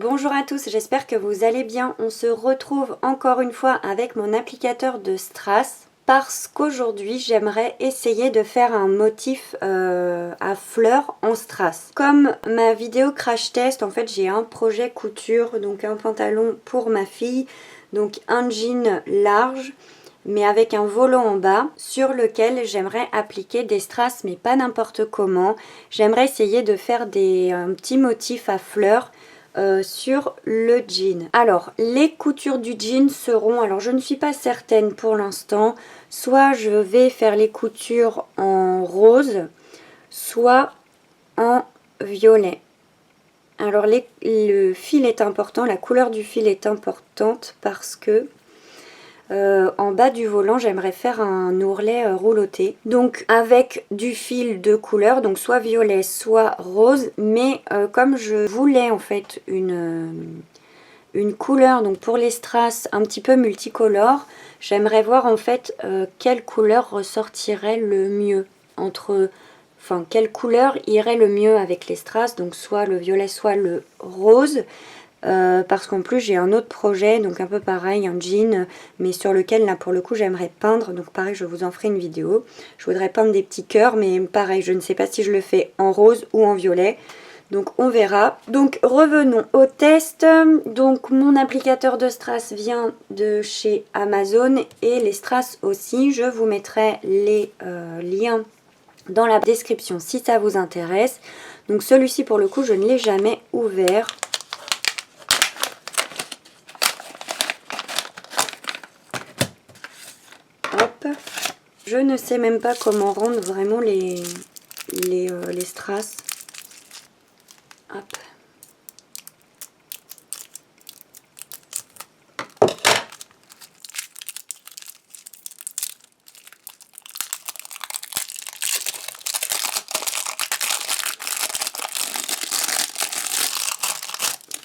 Bonjour à tous, j'espère que vous allez bien. On se retrouve encore une fois avec mon applicateur de strass parce qu'aujourd'hui j'aimerais essayer de faire un motif à fleurs en strass. Comme ma vidéo crash test, en fait j'ai un projet couture, donc un pantalon pour ma fille, donc un jean large mais avec un volant en bas sur lequel j'aimerais appliquer des strass, mais pas n'importe comment. J'aimerais essayer de faire des petits motifs à fleurs sur le jean. Alors les coutures du jean seront, alors je ne suis pas certaine pour l'instant, soit je vais faire les coutures en rose, soit en violet. Alors le fil est important, la couleur du fil est importante parce que en bas du volant j'aimerais faire un ourlet rouloté, donc avec du fil de couleur, donc soit violet soit rose, mais comme je voulais en fait une couleur, donc pour les strass un petit peu multicolore, j'aimerais voir en fait quelle couleur ressortirait le mieux entre, enfin quelle couleur irait le mieux avec les strass, donc soit le violet soit le rose. Parce qu'en plus j'ai un autre projet, donc un peu pareil, un jean, mais sur lequel là pour le coup j'aimerais peindre, donc pareil je vous en ferai une vidéo. Je voudrais peindre des petits cœurs, mais pareil je ne sais pas si je le fais en rose ou en violet, donc on verra. Donc revenons au test. Donc mon applicateur de strass vient de chez Amazon et les strass aussi. Je vous mettrai les liens dans la description si ça vous intéresse. Donc celui-ci pour le coup je ne l'ai jamais ouvert. Hop. Je ne sais même pas comment rendre vraiment les strass. Hop.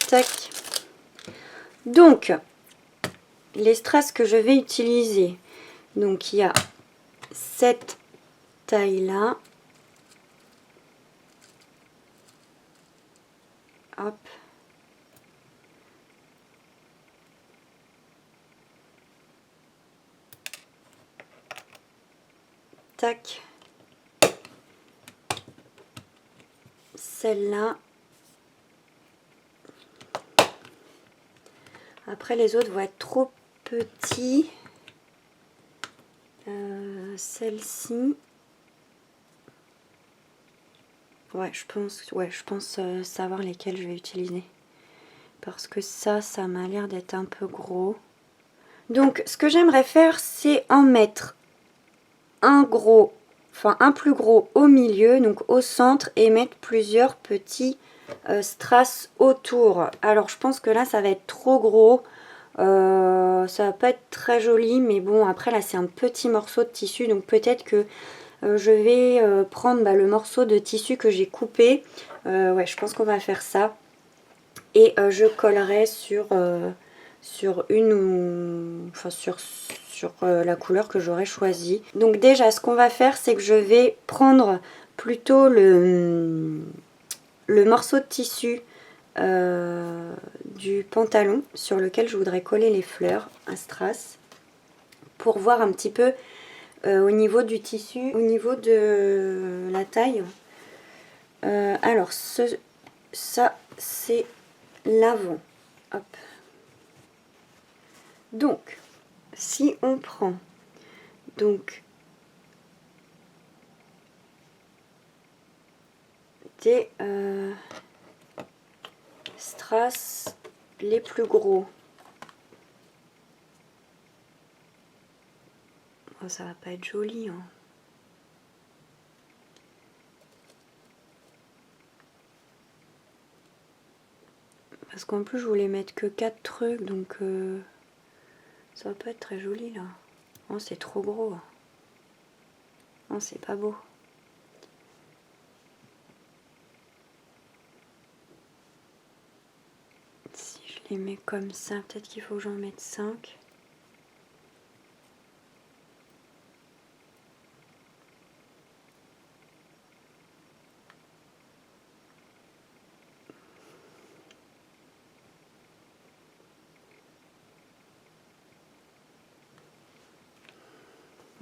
Tac. Donc, les strass que je vais utiliser, donc il y a cette taille là, hop, tac, celle-là, après les autres vont être trop petits, celle-ci, ouais je pense savoir lesquelles je vais utiliser. Parce que ça m'a l'air d'être un peu gros. Donc ce que j'aimerais faire, c'est en mettre un gros, enfin un plus gros au milieu, donc au centre, et mettre plusieurs petits strass autour. Alors je pense que là ça va être trop gros, ça va pas être très joli, mais bon après là c'est un petit morceau de tissu, donc peut-être que je vais prendre le morceau de tissu que j'ai coupé. Ouais, je pense qu'on va faire ça. Et je collerai sur une ou enfin sur la couleur que j'aurais choisie. Donc déjà ce qu'on va faire, c'est que je vais prendre plutôt le morceau de tissu du pantalon sur lequel je voudrais coller les fleurs à strass, pour voir un petit peu au niveau du tissu, au niveau de la taille. Alors ça c'est l'avant. Hop. Donc, si on prend donc des strass les plus gros, oh, ça va pas être joli, hein. Parce qu'en plus je voulais mettre que 4 trucs, donc ça va pas être très joli là. Oh, c'est trop gros. Oh, c'est pas beau. Si je les mets comme ça, peut-être qu'il faut que j'en mette 5.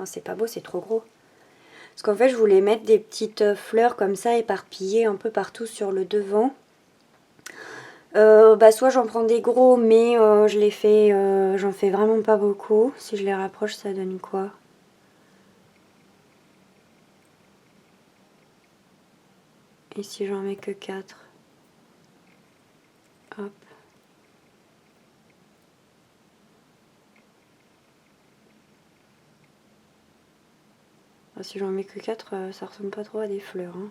Oh, c'est pas beau, c'est trop gros. Parce qu'en fait, je voulais mettre des petites fleurs comme ça, éparpillées un peu partout sur le devant. Soit j'en prends des gros, mais je les fais, j'en fais vraiment pas beaucoup. Si je les rapproche, ça donne quoi? Et si j'en mets que 4? Hop. Ah, si j'en mets que 4, ça ressemble pas trop à des fleurs. Hein.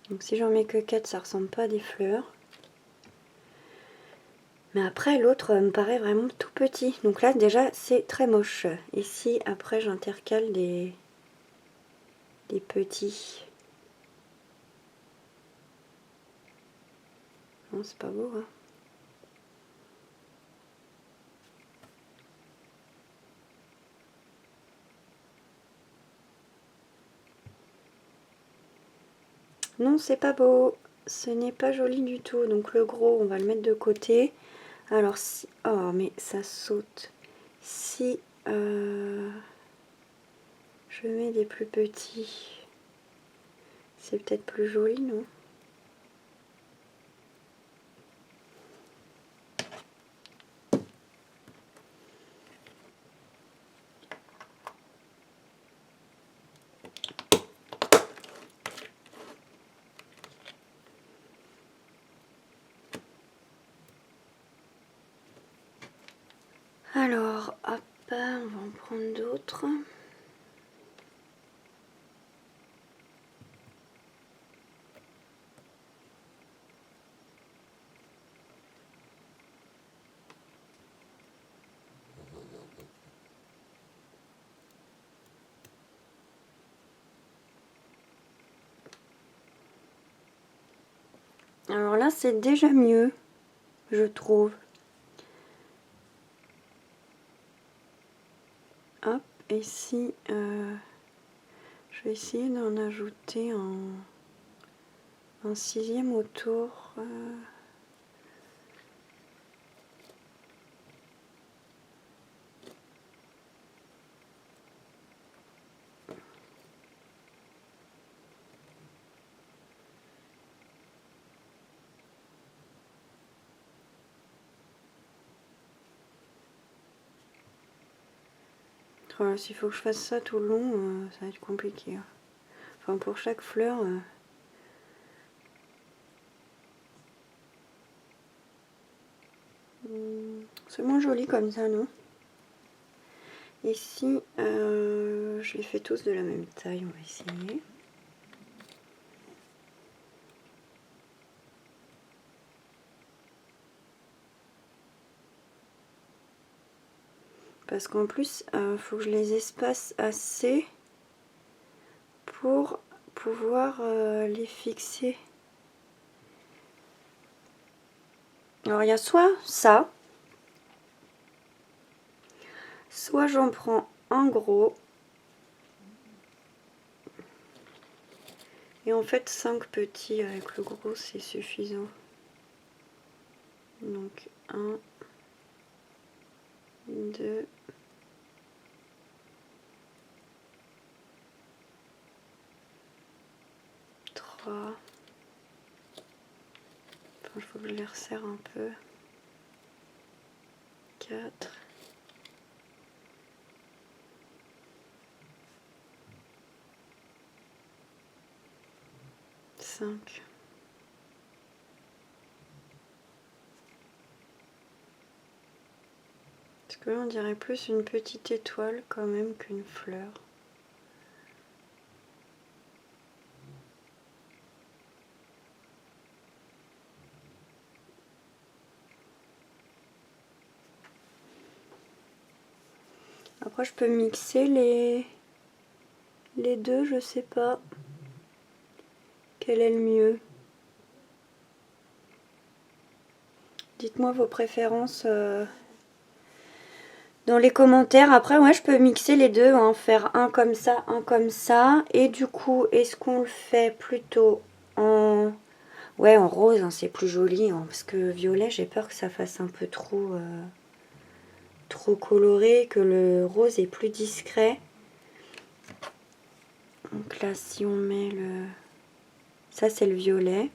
Donc si j'en mets que 4, ça ressemble pas à des fleurs. Mais après, l'autre me paraît vraiment tout petit. Donc là, déjà, c'est très moche. Ici, après, j'intercale des petits. Non, c'est pas beau, hein. Non, c'est pas beau. Ce n'est pas joli du tout. Donc le gros, on va le mettre de côté. Alors si... Oh, mais ça saute. Si je mets des plus petits, c'est peut-être plus joli, non? Alors, hop, on va en prendre d'autres. Alors là, c'est déjà mieux, je trouve. Hop, et si je vais essayer d'en ajouter un sixième autour. Voilà, s'il faut que je fasse ça tout le long, ça va être compliqué. Enfin, pour chaque fleur... c'est moins joli comme ça, non? Et si je les fais tous de la même taille, on va essayer. Parce qu'en plus, faut que je les espace assez pour pouvoir les fixer. Alors il y a soit ça, soit j'en prends un gros. Et en fait 5 petits avec le gros c'est suffisant. Donc 1, 2, 3. Enfin, il faut que je les resserre un peu. 4. 5. Parce que là on dirait plus une petite étoile quand même qu'une fleur. Après je peux mixer les deux, je sais pas quel est le mieux. Dites-moi vos préférences dans les commentaires. Après ouais, je peux mixer les deux, hein, faire un comme ça, un comme ça. Et du coup, est-ce qu'on le fait plutôt en... Ouais, en rose, hein, c'est plus joli, hein, parce que violet, j'ai peur que ça fasse un peu trop... trop coloré, que le rose est plus discret. Donc là, si on met le... Ça, c'est le violet.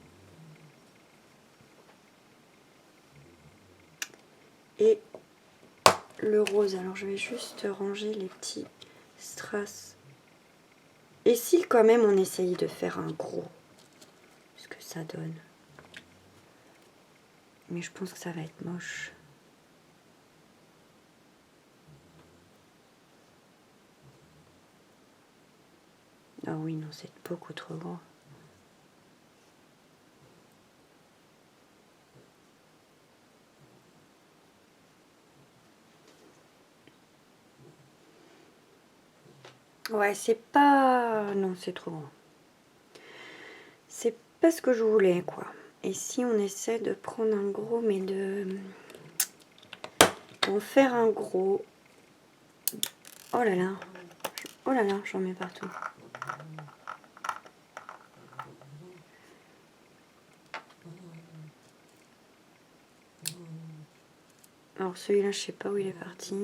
Et le rose. Alors, je vais juste ranger les petits strass. Et si quand même on essaye de faire un gros, ce que ça donne. Mais je pense que ça va être moche. Ah oui, non, c'est beaucoup trop gros. Ouais, c'est pas... Non, c'est trop grand. C'est pas ce que je voulais, quoi. Et si on essaie de prendre un gros, mais d'en faire un gros... Oh là là. Oh là là, j'en mets partout. Alors celui-là, je sais pas où il est parti.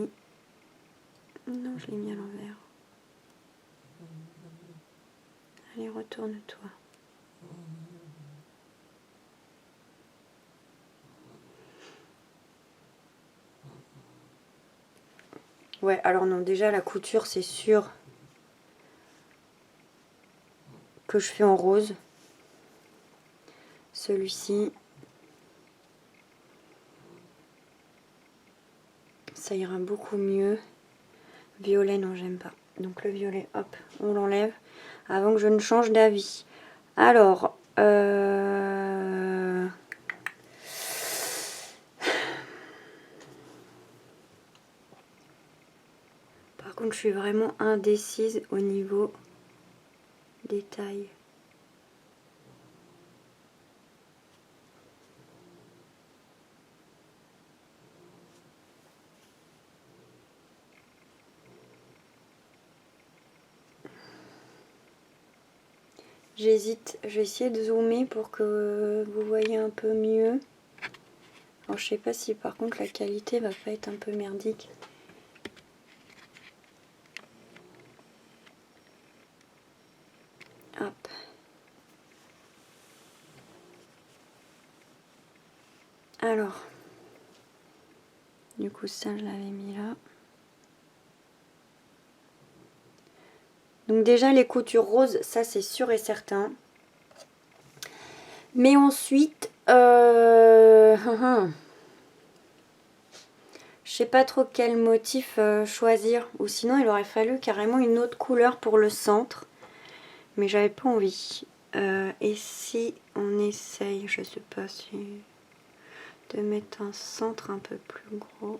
Non, je l'ai mis à l'envers. Allez, retourne-toi. Ouais, alors non, déjà la couture, c'est sûr que je fais en rose. Celui-ci, ça ira beaucoup mieux. Violet, non, j'aime pas. Donc le violet, hop, on l'enlève avant que je ne change d'avis. Alors, par contre, je suis vraiment indécise au niveau des tailles. J'hésite, je vais essayer de zoomer pour que vous voyez un peu mieux. Alors je sais pas si par contre la qualité va pas être un peu merdique. Hop. Alors, du coup ça je l'avais mis là. Donc déjà les coutures roses, ça c'est sûr et certain. Mais ensuite, je sais pas trop quel motif choisir. Ou sinon il aurait fallu carrément une autre couleur pour le centre. Mais j'avais pas envie. Et si on essaye, je sais pas si... de mettre un centre un peu plus gros.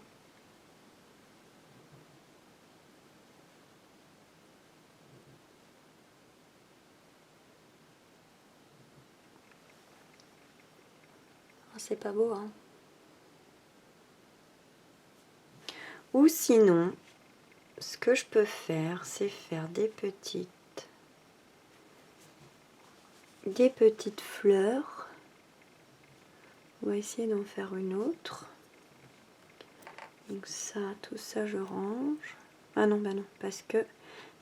Oh, c'est pas beau, hein. Ou sinon, ce que je peux faire, c'est faire des petites fleurs. On va essayer d'en faire une autre. Donc ça, tout ça, je range. Ah non, bah non, parce que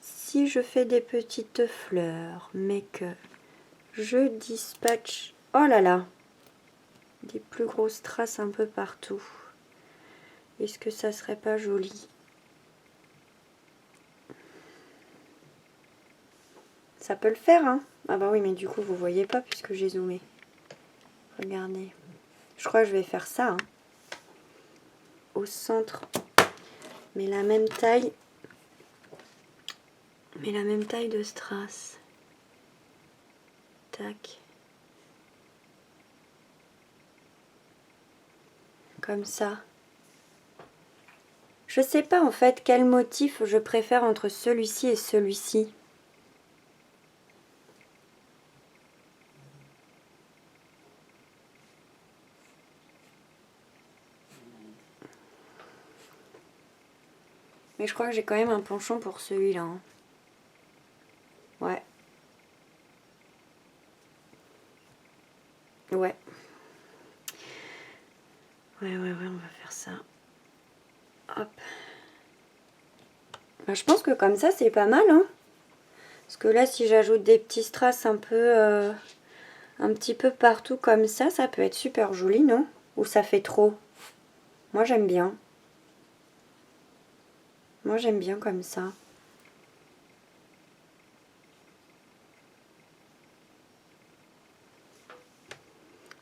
si je fais des petites fleurs, mais que je dispatche... Oh là là! Des plus grosses traces un peu partout. Est-ce que ça serait pas joli? Ça peut le faire, hein? Ah bah oui, mais du coup, vous voyez pas puisque j'ai zoomé. Regardez. Je crois que je vais faire ça, hein. Au centre. Mais la même taille. Mais la même taille de strass. Tac. Comme ça. Je sais pas en fait quel motif je préfère entre celui-ci et celui-ci. Mais je crois que j'ai quand même un penchant pour celui-là, hein. Ouais. Ouais. Ouais, on va faire ça. Hop. Ben, je pense que comme ça c'est pas mal, hein. Parce que là si j'ajoute des petits strass un petit peu partout comme ça peut être super joli, non? Ou ça fait trop? Moi j'aime bien. Moi j'aime bien comme ça.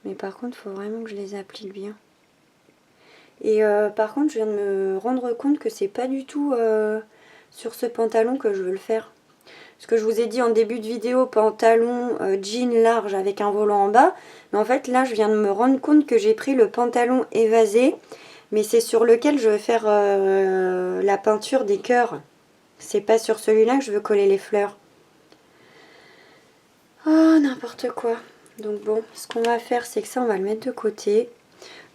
Mais par contre il faut vraiment que je les applique bien. Et par contre je viens de me rendre compte que c'est pas du tout sur ce pantalon que je veux le faire. Ce que je vous ai dit en début de vidéo, pantalon jean large avec un volant en bas. Mais en fait là je viens de me rendre compte que j'ai pris le pantalon évasé. Mais c'est sur lequel je vais faire la peinture des cœurs. C'est pas sur celui-là que je veux coller les fleurs. Oh n'importe quoi. Donc bon, ce qu'on va faire c'est que ça on va le mettre de côté.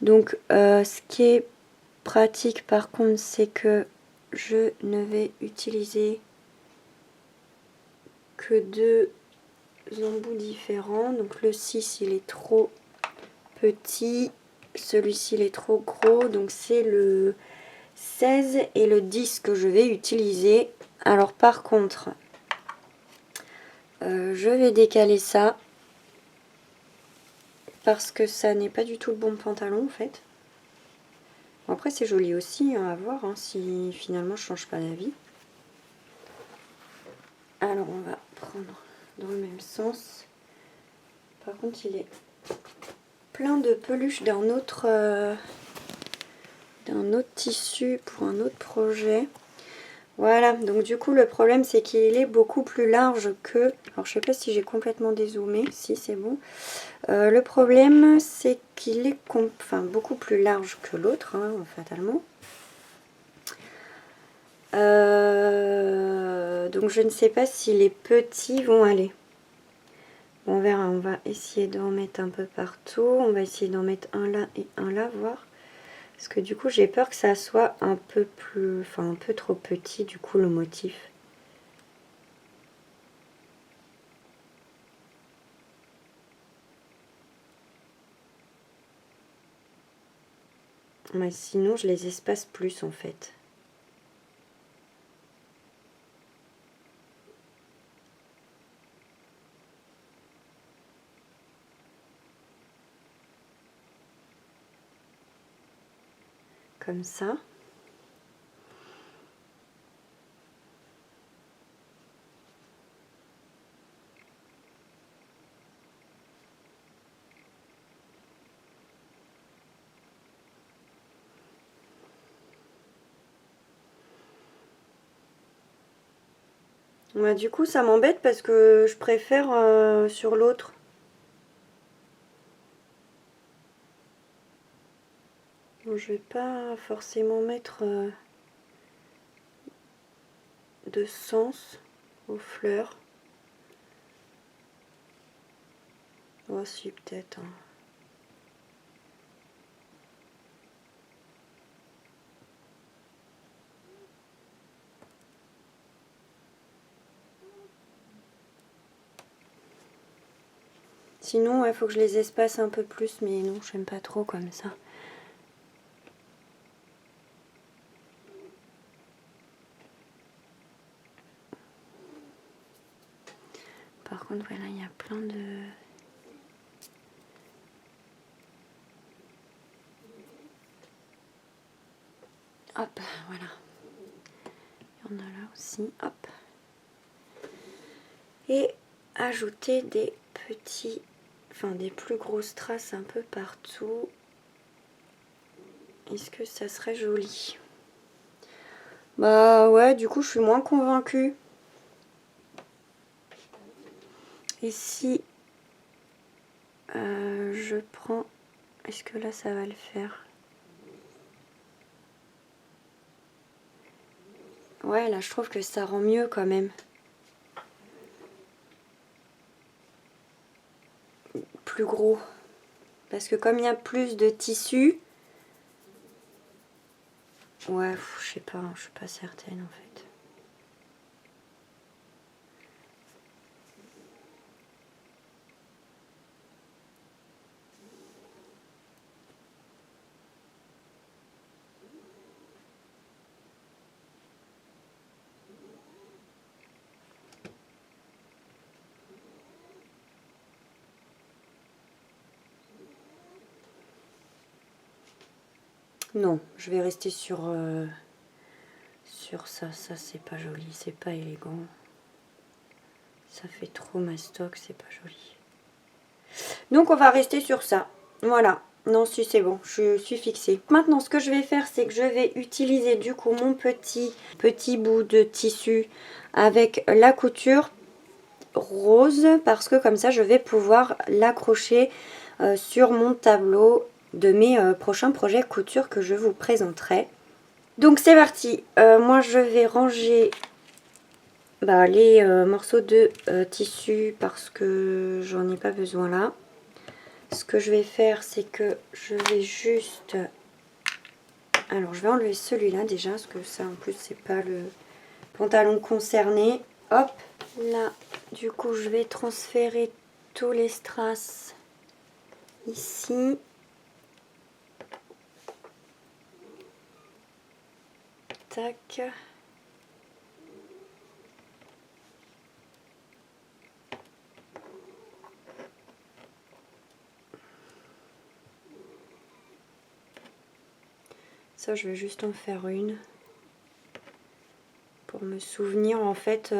Donc ce qui est pratique par contre c'est que je ne vais utiliser que deux embouts différents. Donc le 6 il est trop petit, celui-ci il est trop gros, donc c'est le 16 et le 10 que je vais utiliser. Alors par contre je vais décaler ça parce que ça n'est pas du tout le bon pantalon en fait. Bon, après c'est joli aussi, hein, à voir hein, si finalement je change pas d'avis. Alors on va prendre dans le même sens. Par contre il est plein de peluches d'un autre tissu pour un autre projet. Voilà, donc du coup le problème c'est qu'il est beaucoup plus large que... Alors je sais pas si j'ai complètement dézoomé, si c'est bon. Le problème c'est qu'il est beaucoup plus large que l'autre, hein, fatalement. Donc je ne sais pas si les petits vont aller. On verra, on va essayer d'en mettre un peu partout. On va essayer d'en mettre un là et un là, voir. Parce que du coup j'ai peur que ça soit un peu plus... Enfin un peu trop petit du coup le motif. Mais sinon je les espace plus en fait. Comme ça. Bah, du coup ça m'embête parce que je préfère sur l'autre. Bon, je vais pas forcément mettre de sens aux fleurs. Oh si peut-être. Hein. Sinon il faut que je les espace un peu plus, mais non j'aime pas trop comme ça. Par contre voilà il y a plein de... Hop, voilà. Il y en a là aussi, hop. Et ajouter des petits, des plus grosses traces un peu partout. Est-ce que ça serait joli? Bah ouais, du coup je suis moins convaincue. Et si je prends... Est-ce que là ça va le faire? Ouais, là je trouve que ça rend mieux quand même. Plus gros. Parce que comme il y a plus de tissu... Ouais, je sais pas, je suis pas certaine en fait. Non, je vais rester sur ça. Ça, c'est pas joli, c'est pas élégant. Ça fait trop mastoc, c'est pas joli. Donc, on va rester sur ça. Voilà. Non, si c'est bon, je suis fixée. Maintenant, ce que je vais faire, c'est que je vais utiliser du coup mon petit bout de tissu avec la couture rose, parce que comme ça, je vais pouvoir l'accrocher sur mon tableau de mes prochains projets couture que je vous présenterai. Donc c'est parti. Moi, je vais ranger les morceaux de tissu parce que j'en ai pas besoin là. Ce que je vais faire, c'est que je vais juste... Alors, je vais enlever celui-là déjà, parce que ça, en plus, c'est pas le pantalon concerné. Hop, là, du coup, je vais transférer tous les strass ici. Tac. Ça, je vais juste en faire une pour me souvenir en fait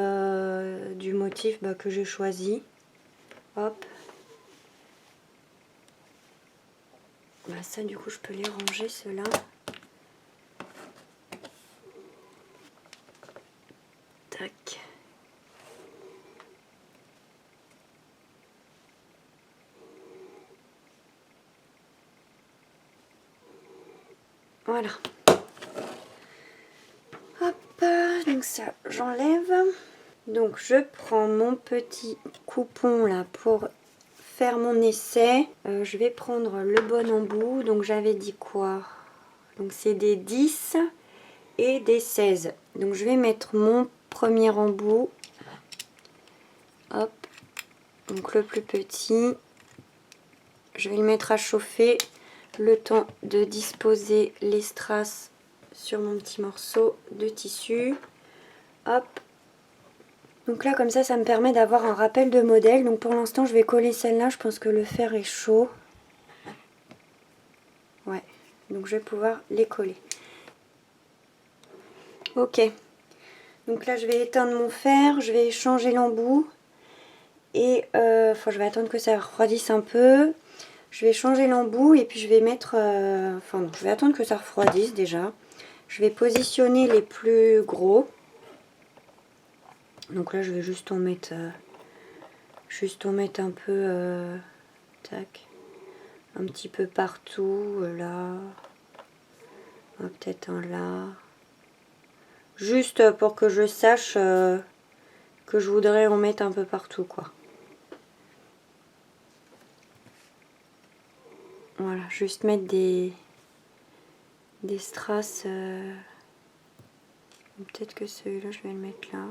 du motif que j'ai choisi. Hop. Ça, du coup, je peux les ranger, ceux-là. Tac. Voilà. Hop, donc ça, j'enlève. Donc je prends mon petit coupon là pour faire mon essai. Je vais prendre le bon embout. Donc j'avais dit quoi? Donc c'est des 10 et des 16. Donc je vais mettre mon premier embout. Hop. Donc le plus petit. Je vais le mettre à chauffer le temps de disposer les strass sur mon petit morceau de tissu. Hop. Donc là, comme ça me permet d'avoir un rappel de modèle. Donc pour l'instant, je vais coller celle-là. Je pense que le fer est chaud. Ouais, donc je vais pouvoir les coller. Ok. Donc là, je vais éteindre mon fer. Je vais changer l'embout. Et je vais attendre que ça refroidisse un peu. Je vais changer l'embout et puis je vais mettre... non, je vais attendre que ça refroidisse déjà. Je vais positionner les plus gros. Donc là, je vais juste en mettre... un peu... tac. Un petit peu partout, là. Peut-être un là. Juste pour que je sache que je voudrais en mettre un peu partout, quoi. Voilà, juste mettre des strass. Peut-être que celui-là, je vais le mettre là.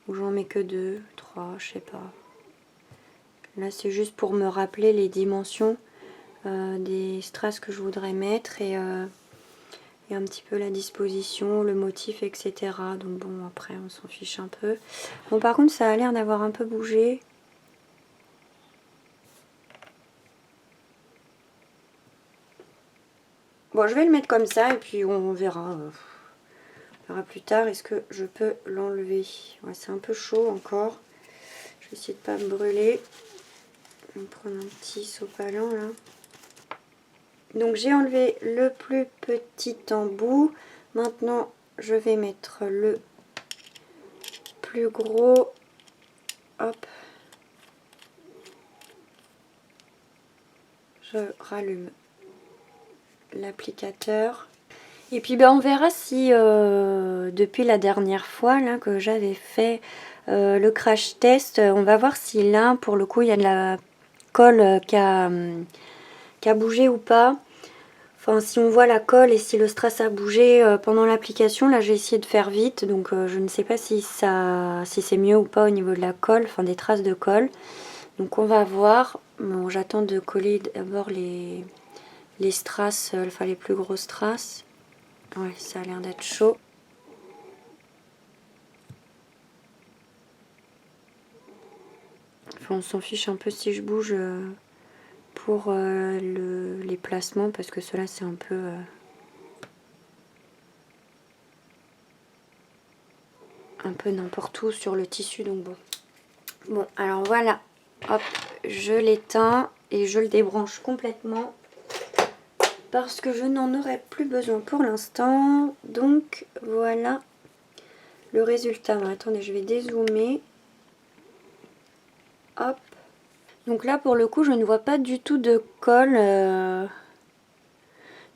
Ou j'en mets que 2, 3, je sais pas. Là, c'est juste pour me rappeler les dimensions des strass que je voudrais mettre et un petit peu la disposition, le motif, etc. Donc bon, après, on s'en fiche un peu. Bon, par contre, ça a l'air d'avoir un peu bougé. Bon, je vais le mettre comme ça et puis on verra. On verra plus tard. Est-ce que je peux l'enlever? Ouais, c'est un peu chaud encore. Je vais essayer de ne pas me brûler. Je vais prendre un petit sopalin là. Donc j'ai enlevé le plus petit embout. Maintenant, je vais mettre le plus gros. Hop. Je rallume l'applicateur. Et puis on verra si depuis la dernière fois là que j'avais fait le crash test, on va voir si là pour le coup il y a de la colle qui a bougé ou pas. Enfin, si on voit la colle et si le strass a bougé pendant l'application, là j'ai essayé de faire vite, donc je ne sais pas si c'est mieux ou pas au niveau de la colle, enfin des traces de colle. Donc on va voir. Bon, j'attends de coller d'abord les strass, enfin les plus gros strass. Ouais, ça a l'air d'être chaud. Enfin, on s'en fiche un peu si je bouge pour les placements, parce que cela c'est un peu n'importe où sur le tissu, donc bon. Bon, alors voilà, hop, je l'éteins et je le débranche complètement parce que je n'en aurai plus besoin pour l'instant. Donc voilà le résultat. Bon, attendez, je vais dézoomer. Hop. Donc là pour le coup je ne vois pas du tout de colle.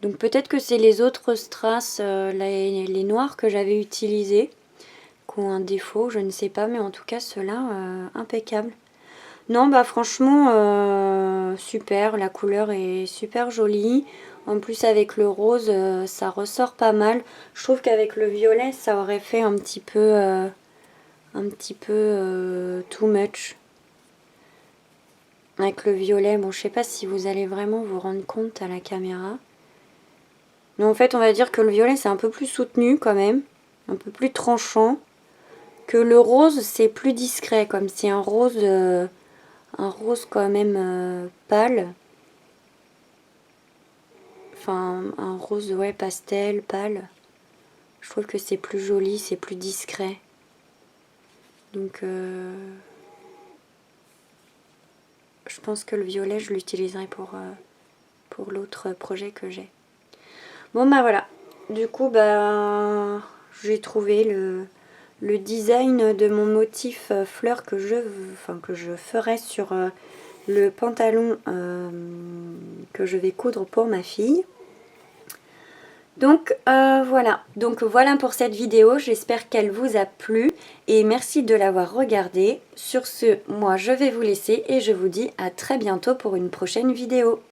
Donc peut-être que c'est les autres strass, les noirs que j'avais utilisés, qui ont un défaut, je ne sais pas. Mais en tout cas ceux-là, impeccable. Non, bah franchement, super, la couleur est super jolie. En plus avec le rose, ça ressort pas mal. Je trouve qu'avec le violet, ça aurait fait un petit peu too much. Avec le violet, bon je sais pas si vous allez vraiment vous rendre compte à la caméra. Mais en fait on va dire que le violet c'est un peu plus soutenu quand même. Un peu plus tranchant. Que le rose c'est plus discret, comme si un rose quand même pâle. Enfin, un rose, ouais, pastel, pâle. Je trouve que c'est plus joli, c'est plus discret. Donc, je pense que le violet, je l'utiliserai pour l'autre projet que j'ai. Bon, bah voilà. Du coup, bah, j'ai trouvé le design de mon motif fleur que je ferai sur le pantalon que je vais coudre pour ma fille. Donc voilà pour cette vidéo, j'espère qu'elle vous a plu et merci de l'avoir regardée. Sur ce, moi je vais vous laisser et je vous dis à très bientôt pour une prochaine vidéo.